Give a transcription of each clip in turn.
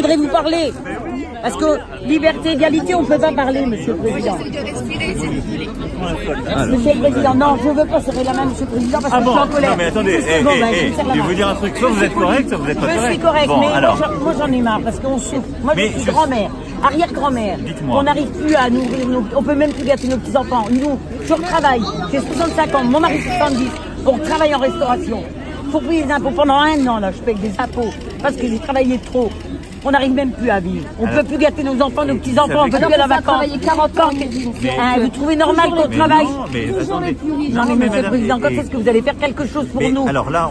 voudrais vous parler. Parce que liberté, égalité, on ne peut pas parler, Monsieur le Président. Monsieur le Président, non, je ne veux pas serrer la main, Monsieur le Président, parce que je suis en colère. Non mais attendez, je vais vous dire un truc, soit vous êtes correct, soit vous n'êtes pas correct. Je suis correct, bon, mais alors. moi j'en ai marre, parce qu'on souffre. Moi je suis grand-mère, arrière-grand-mère. Dites-moi. On n'arrive plus à nourrir, on peut même plus gâter nos petits-enfants. Nous, je retravaille, j'ai 65 ans, mon mari 70, on travaille en restauration. Faut payer des impôts. Pendant un an, là, je paye des impôts, parce que j'ai travaillé trop. On n'arrive même plus à vivre. On ne peut plus gâter nos enfants, nos petits-enfants, on peut plus aller à la vacances. 40 ans, vous trouvez normal qu'on travaille? Non, mais attendez. Non, mais Monsieur le Président, quand est-ce que vous allez faire quelque chose pour nous? Alors là,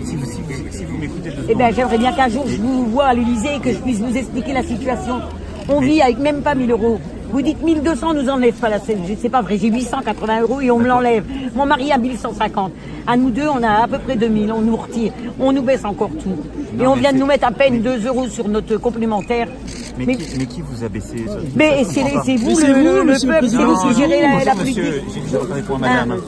si vous m'écoutez 2 secondes. Eh bien, j'aimerais bien qu'un jour je vous vois à l'Élysée et que je puisse vous expliquer la situation. On vit avec même pas 1000 euros. Vous dites 1200, nous enlève pas la CSG. C'est pas vrai, j'ai 880 euros et on me l'enlève. Mon mari a 1150. À nous deux, on a à peu près 2000. On nous retire. On nous baisse encore tout. Et on vient de nous mettre à peine 2 euros sur notre complémentaire. Mais qui vous a baissé ça? Mais c'est vous, le peuple, c'est vous qui gérez la politique.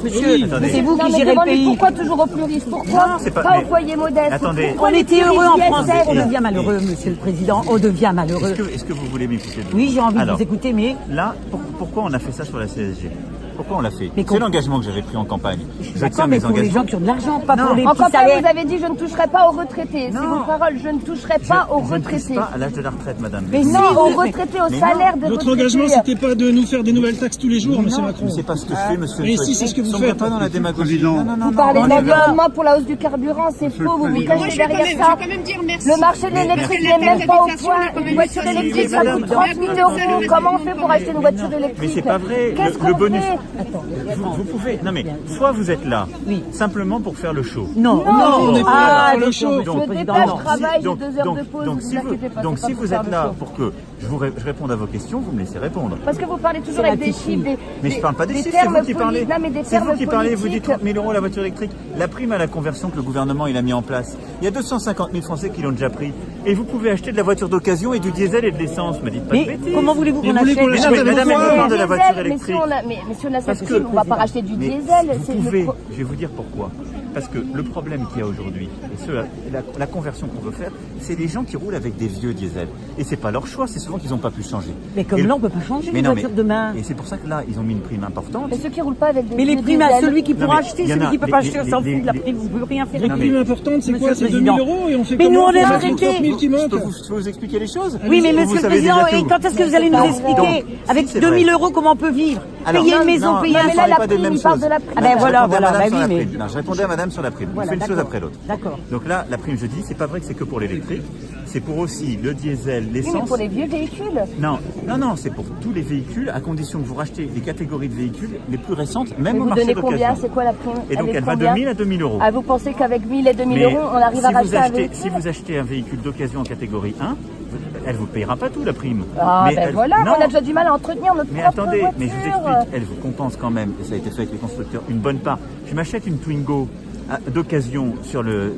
Monsieur, c'est vous qui gérez le pays. Pourquoi toujours aux plus riches? Pourquoi pas aux foyers modestes? Attendez. On était heureux en France. On devient malheureux, Monsieur le Président. On devient malheureux. Est-ce que vous voulez m'écouter? Oui, j'ai envie de vous écouter, mais... Là, pourquoi on a fait ça sur la CSG? Pourquoi on l'a fait? C'est l'engagement que j'avais pris en campagne. Je tiens mes pour les gens engagements. qui ont de l'argent, pas pour les En petits campagne, salaires. vous avez dit je ne toucherai pas aux retraités. C'est vos paroles, je ne toucherai pas aux Je ne touche retraités. pas à l'âge de la retraite, madame. Mais non, aux retraités, au salaire des retraités. Notre engagement, c'était pas de nous faire des nouvelles taxes tous les jours, monsieur Macron. Mais c'est pas ce que je fais, monsieur. Mais si, c'est ce que vous Sombrez faites. pas dans la démagogie. Non. Vous parlez de l'environnement pour la hausse du carburant, c'est faux, vous vous cachez derrière ça. Le marché de l'électrique n'est même pas au point. Une voiture électrique, ça coûte 30 000 euros. Comment on fait pour acheter une voiture électrique? Mais c'est pas vrai. Qu'est-ce Le qu'on bonus. fait? Vous pouvez. Non mais, soit vous êtes là, simplement pour faire le show. Non, on n'est pas là pour le show. Je me dépêche, je travaille, j'ai 2 heures de pause, vous inquiétez pas. Donc si vous êtes là pour que je réponde à vos questions, vous me laissez répondre. Parce que vous parlez toujours avec des chiffres, Mais je parle pas des chiffres, c'est vous qui parlez. C'est vous qui parlez, vous dites 30 000 euros la voiture électrique. La prime à la conversion que le gouvernement il a mis en place. Il y a 250 000 Français qui l'ont déjà pris. Et vous pouvez acheter de la voiture d'occasion et du diesel et de l'essence. Me dites pas de Mais bêtises. comment voulez-vous qu'on achète? Madame, elle parle de la voiture électrique. Mais si on a cette prime, on ne va pas racheter du diesel. Vous pouvez, je vais vous dire pourquoi. Parce que le problème qu'il y a aujourd'hui, et la conversion qu'on veut faire, c'est les gens qui roulent avec des vieux diesel. Et c'est pas leur choix, c'est souvent qu'ils n'ont pas pu changer. Mais comme là, on peut pas changer les voitures demain. Et c'est pour ça que là, ils ont mis une prime importante. Et ceux qui roulent pas avec des Mais les primes à celui qui pourra acheter, celui qui peut pas acheter, on s'en fout de la les- prime, vous ne pouvez rien faire. Les primes importantes, c'est quoi? C'est 2000 euros et on fait Mais nous, comment on est pour les arrêtés. 30 000 qui Je manquent? peux vous expliquer les choses? Oui, mais Ou Monsieur vous le savez Président, déjà et tout? quand est-ce que vous allez nous expliquer? Donc, Avec c'est 2000 vrai. euros, comment on peut vivre? Alors, Payer une maison, non, payer non, un mais là, parlez la pas des prime, mêmes il parle choses. de la prime. Ah ben voilà, Je répondais à bah madame sur la oui, mais... prime. Non, je répondais à madame sur la prime. On Voilà, fait une chose d'accord. après l'autre. D'accord. Donc là, la prime, je dis, c'est pas vrai que c'est que pour l'électrique. C'est pour aussi le diesel, Oui, mais l'essence. pour les vieux véhicules. Non, c'est pour tous les véhicules, à condition que vous rachetez les catégories de véhicules les plus récentes, même Mais au vous marché donnez d'occasion. combien? C'est quoi la prime? Et donc, est elle va de combien? 1000 à 2000 euros. Ah, vous pensez qu'avec 1000 et 2000 Mais euros, on arrive à racheter un véhicule? si vous achetez un véhicule d'occasion en catégorie 1, elle vous payera pas tout la prime. Ah, Mais ben elle- voilà, non. on a déjà du mal à entretenir notre Mais propre attendez, voiture. mais je vous explique, elle vous compense quand même, et ça a été fait avec les constructeurs, une bonne part. Je m'achète une Twingo d'occasion,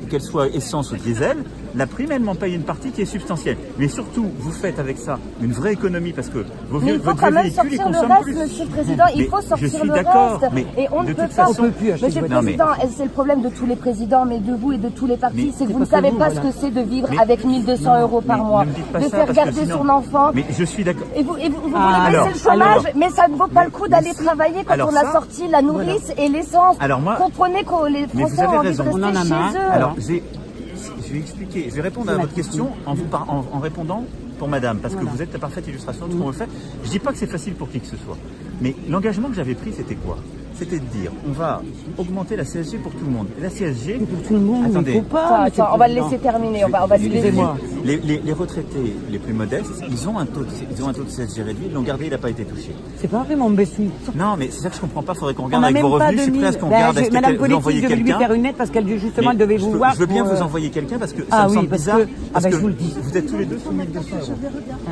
qu'elle soit essence ou diesel, la prime, elle m'en paye une partie qui est substantielle. Mais surtout, vous faites avec ça une vraie économie parce que Mais il faut votre quand même véhicule, il sortir le consomme reste, plus. Monsieur le Président. Il Mais faut je sortir suis le d'accord, reste. mais Et on ne de peut toute pas. façon- Monsieur le Non, mais- Président, et c'est le problème de tous les présidents, mais de vous et de tous les partis, Mais c'est que c'est vous ne pas savez que pas vous, ce voilà. que c'est de vivre Mais- avec 1200 euros par Mais mois, ne me dites pas de ça, faire parce que garder sinon- son enfant. Mais je suis d'accord. Et vous voulez baisser alors, le chômage, alors- mais ça ne vaut pas le coup d'aller si. travailler quand Alors on a ça, sorti la nourrice et l'essence. Alors moi- Comprenez que les Mais vous Français avez ont envie de raison. rester On en a chez marre. eux. Alors, je vais expliquer, je vais répondre à votre question en répondant pour madame, parce que vous êtes la parfaite illustration de ce qu'on veut faire. Je dis pas que c'est facile pour qui que ce soit, mais l'engagement que j'avais pris, c'était quoi? C'était de dire, on va augmenter la CSG pour tout le monde. Et la CSG, Pour tout le monde, attendez, il ne faut pas. Attends, on va le laisser terminer, on va se laisser. Excusez-moi. les retraités les plus modestes, ils ont un taux de CSG réduit, ils l'ont gardé, il n'a pas été touché. C'est pas vraiment baissé. Non, mais c'est ça que je comprends pas, faudrait qu'on On regarde n'a avec même vos pas revenus, je suis prêt à ce qu'on regarde, est-ce que Madame vous Politique, envoyez je vais lui quelqu'un. faire une lettre parce qu'elle justement, elle Mais devait vous voir. je veux bien pour, vous envoyer quelqu'un parce que ça Ah me oui, semble parce bizarre. que- ah ben, je vous le dis. Vous êtes tous les deux sous 1200 euros.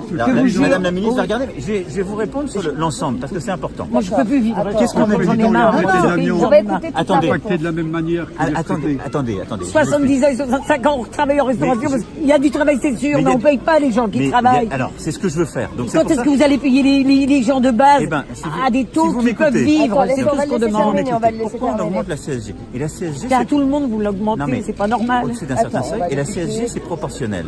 Que Alors, vous Madame la jure- ministre va Oh. regarder, mais je vais vous répondre sur l'ensemble parce que c'est important. Moi, je peux plus vivre. Qu'est-ce qu'on a dit? marre. On va écouter toute Attendez. la réponse. de la même manière. Attendez. 70 ans et 65 ans, on travaille en restauration. Parce qu'il y a du travail, c'est sûr, mais on ne paye pas les gens qui travaillent. Alors, c'est ce que je veux faire. Donc, Quand est-ce que vous allez payer les gens de base à des taux vous qui peuvent m'écoutez. vivre? Attends, C'est tout ce qu'on demande. on va le laisser Pourquoi on terminer. augmente la CSG? Et la CSG, À tout le monde, vous l'augmentez, c'est pas normal. Au-dessus d'un certain Attends, on seuil. va Et la l'expliquer. CSG, c'est proportionnel.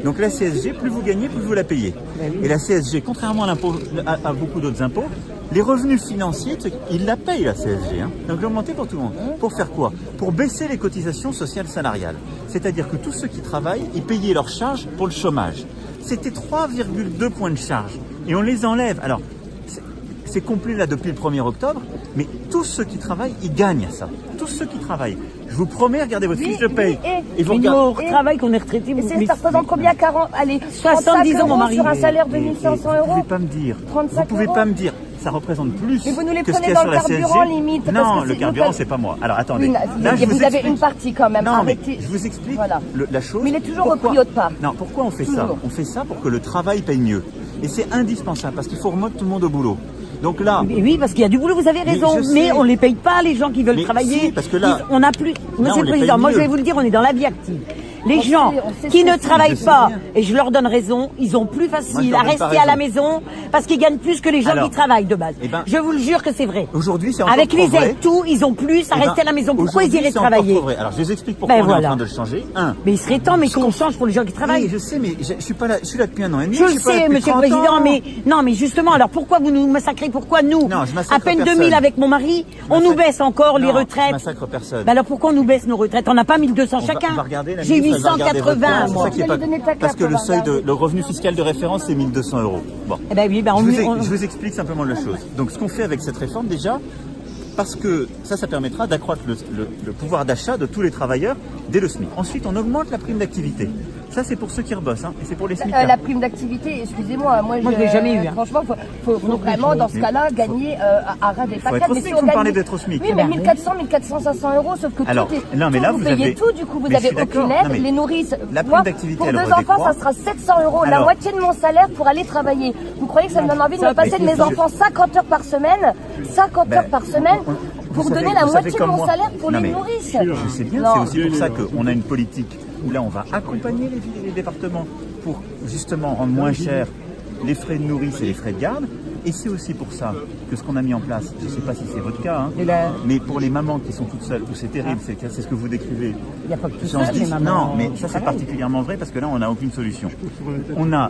Donc la CSG, plus vous gagnez, plus vous la payez. Et la CSG, contrairement à beaucoup d'autres impôts, les revenus financiers, ils la payent la CSG. Donc l'augmenter pour tout le monde. Pour faire quoi? Pour baisser les cotisations sociales salariales. C'est-à-dire que tous ceux qui travaillent, ils payaient leurs charges pour le chômage. C'était 3,2 points de charge. Et on les enlève. Alors, c'est complet là depuis le 1er octobre, mais tous ceux qui travaillent, ils gagnent ça. Tous ceux qui travaillent. Je vous promets, regardez votre fiche de paye. Et vous travaillez qu'on est retraité. Ça représente combien 40, allez, 70 ans, mon mari. sur un salaire de 1500 Vous euros? pouvez pas me dire. 35 Vous pouvez euros. pas me dire. Ça représente plus Mais vous nous les que ce qu'il y prenez a dans sur le la carburant, CSG. limite, parce Non, que le c'est- carburant, nous, c'est pas moi. Alors attendez. Oui, Là, je vous avez une partie quand même. Non, mais Arrêtez. je vous explique Voilà. la chose. Mais il est toujours Pourquoi- au prix haut de part. Non, pourquoi on fait ça? Toujours. On fait ça pour que le travail paye mieux. Et c'est indispensable parce qu'il faut remettre tout le monde au boulot. Donc là, Mais oui, parce qu'il y a du boulot, vous avez raison. je sais. Mais on les paye pas, les gens qui veulent Mais travailler. si, parce que là- On n'a plus. on Monsieur le les Président, paye moi je mieux. vais vous le dire, on est dans la vie active. Les On gens sait- on sait qui ce ne que c'est. travaillent Je sais pas, bien. et je leur donne raison, ils ont plus Moi, facile je leur à donne pas rester à la raison. maison parce qu'ils gagnent plus que les gens Alors, qui travaillent de base. eh ben, Je vous le jure que c'est vrai. aujourd'hui, c'est encore Avec trop les vrai. aides, tout, ils ont plus à Eh ben, rester à la maison. Pourquoi ils aujourd'hui, iraient c'est encore travailler? trop vrai. Alors je vous explique pourquoi Ben on est voilà. en train de le changer. Mais il serait temps, mais qu'on change pour les gens qui travaillent. Oui, je sais, mais je suis pas là. Je suis là depuis 1 an et demi. Je le suis pas là sais, depuis Monsieur le 30 Président, ans. mais non, mais justement, alors pourquoi vous nous massacrez? Pourquoi nous, Non, je massacre à peine personne. 2000 avec mon mari, on nous baisse encore les Non, retraites? je massacre personne. Ben alors pourquoi on nous baisse nos retraites? On n'a pas 1200 chacun. On va regarder, la J'ai ministre, elle va regarder votre 880 compte. C'est moi. ça qui est pas- Vous allez donner ta Parce carte, que on le va seuil regarder. le revenu fiscal de référence, c'est 1200 euros. Bon. Eh ben oui, ben Je vous explique simplement la chose. Donc, ce qu'on fait avec cette réforme, déjà, parce que ça permettra d'accroître le pouvoir d'achat de tous les travailleurs dès le SMIC. Ensuite, on augmente la prime d'activité. Ça, c'est pour ceux qui rebossent, hein, et c'est pour les SMIC. La prime d'activité, excusez-moi, moi je l'ai jamais eu, hein. Franchement, faut vraiment dans ce cas-là gagner à ras des Faut être patates. au Mais SMIC, si on vous me parlez gagne- d'être au SMIC. Oui, mais 1400, 1400, 500 euros, sauf que Alors, tout est. non, mais tout, là, vous vous payez avez- tout, du coup, vous Mais je avez suis d'accord. aucune aide. Non, mais Les nourrices. la Moi, prime d'activité, pour elle 2 redécroît. enfants, ça sera 700 euros, la Alors- moitié de mon salaire pour aller travailler. Vous croyez que ça me donne envie de me passer de mes je- enfants 50 heures par semaine, 50 Ben, heures par semaine, pour Vous savez- donner la vous savez moitié de comme mon moi. salaire pour Non, les mais nourrices? Je sais bien, Non. c'est aussi pour ça qu'on a une politique où là on va accompagner les villes et les départements pour justement rendre moins cher les frais de nourrice et les frais de garde. Et c'est aussi pour ça que ce qu'on a mis en place, je ne sais pas si c'est votre cas, hein, Et là- mais pour les mamans qui sont toutes seules, où c'est terrible, c'est ce que vous décrivez. Il n'y a pas que tout Si on ça, se dit, les mamans. non, mais ça c'est particulièrement vrai parce que là on n'a aucune solution. On a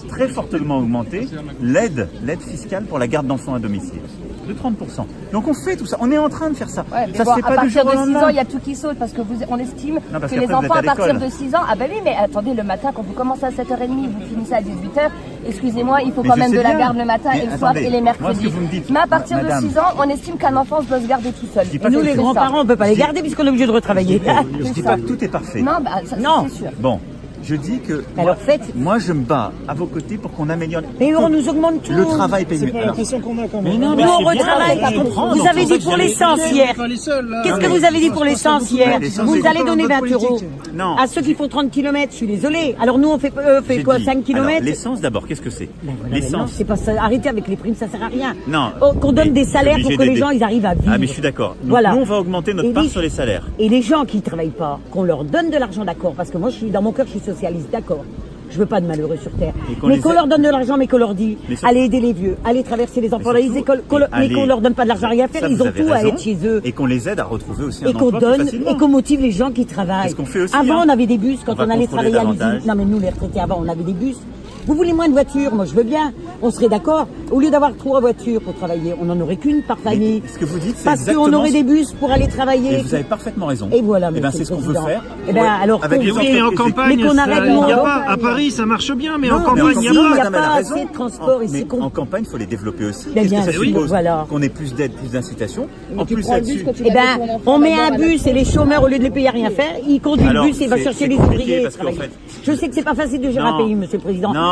très fortement augmenté l'aide fiscale pour la garde d'enfants à domicile. De 30%. Donc on fait tout ça, on est en train de faire ça. Ouais, mais Ça bon, se fait à pas du partir jour de au 6 ans, lendemain. il y a tout qui saute parce que on estime Non, parce que les qu'après, vous enfants à êtes à partir de l'école. 6 ans, ah ben oui, mais attendez, le matin, quand vous commencez à 7h30, vous finissez à 18h, excusez-moi, il faut Mais quand je même sais de la bien. garde le matin Mais et le soir attendez, et les moi, ce que mercredis. vous me dites, Mais à partir de madame. 6 ans, on estime qu'un enfant doit se garder tout seul. dis Et pas nous, que les c'est grands-parents, on ne peut pas les C'est- garder puisqu'on est obligé de retravailler. Je dis pas que tout est parfait. Non, bah, ça, Non. c'est sûr. Bon, je dis que Alors faites. moi je me bats à vos côtés pour qu'on améliore Mais on nous augmente tout. le travail paye C'est mieux. pas la question qu'on a quand même. Mais non, Nous, on c'est bien, retravaille. je comprends, Vous donc avez c'est dit pour pour ça que l'essence On hier. n'est pas les seuls, là. Qu'est-ce que mais- vous avez dit pour l'essence hier? l'essence, Vous c'est allez donner votre 20 euros. politique. Non. À ceux qui font 30 km, je suis désolée. Alors nous, on fait J'ai quoi, dit. 5 Alors, km? l'essence d'abord, qu'est-ce que c'est? Ben voilà, mais non, L'essence. c'est pas ça. Arrêtez avec les primes, ça sert à rien. Non. Oh, qu'on donne Mais des je suis salaires pour obligé que les d'aider. gens ils arrivent à vivre. Ah mais je suis d'accord. Donc, Voilà. nous on va augmenter notre Et part les- sur les salaires. Et les gens qui ne travaillent pas, qu'on leur donne de l'argent, d'accord. Parce que moi, dans mon cœur, je suis socialiste, d'accord. Je veux pas de malheureux sur terre. Et qu'on Mais les qu'on aide. leur donne de l'argent, mais qu'on leur dit, Mais ça- allez aider les vieux, allez traverser les enfants dans les surtout, écoles, et mais qu'on allez- leur donne pas de l'argent à rien faire, Ça, ils vous ont avez tout à raison. être chez eux. Et qu'on les aide à retrouver aussi Et un qu'on emploi plus donne, facilement. et qu'on motive les gens qui travaillent. C'est ce qu'on fait aussi, Avant, hein. on avait des bus, quand On va on allait contrôler travailler à l'usine. davantage. Non, mais nous, les retraités, avant, on avait des bus. Vous voulez moins de voitures? Moi, je veux bien. On serait d'accord. Au lieu d'avoir 3 voitures pour travailler, on n'en aurait qu'une par famille. Ce que vous dites, c'est Parce qu'on exactement aurait ce- des bus pour aller travailler. Et vous avez parfaitement raison. Et voilà, Eh ben, monsieur c'est ce le qu'on veut président. faire. Eh ben, alors, avec que- les oui, Oui, en entreprises. campagne, Mais qu'on ça, arrête il n'y a mon- pas. À Paris, ça marche bien, mais en Non, campagne, mais il n'y a si, pas. il y a madame, elle a pas raison. assez de transport et Mais c'est con. en campagne, il faut les développer aussi. Ben Qu'est-ce bien que ça sûr, suppose voilà. Qu'on ait plus d'aide, plus d'incitation. En tu plus prends le bus là-dessus, que tu Eh vas ben, mettre ton enfant on met là-bas un à la bus et les chômeurs, au lieu de les payer à rien faire, ils conduisent Alors, le bus et il va c'est chercher les compliqué ouvriers. parce qu'en travailler. fait, Je sais que c'est pas facile de gérer un Non. pays, monsieur le président. Non,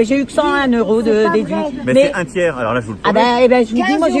ben j'ai eu que 101 € de déduit. Mais c'est un tiers, alors là je vous le promets. Je vous dis, moi j'ai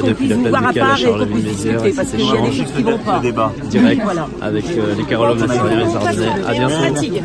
qu'on depuis puisse la vous place voir à Ducal à part et qu'on puisse Charleville-Mézières. discuter, parce qu'il y a des choses qui vont pas. Le débat. Direct Voilà. avec les Caroline Massarier et Sardinay. À bientôt. Fatigue.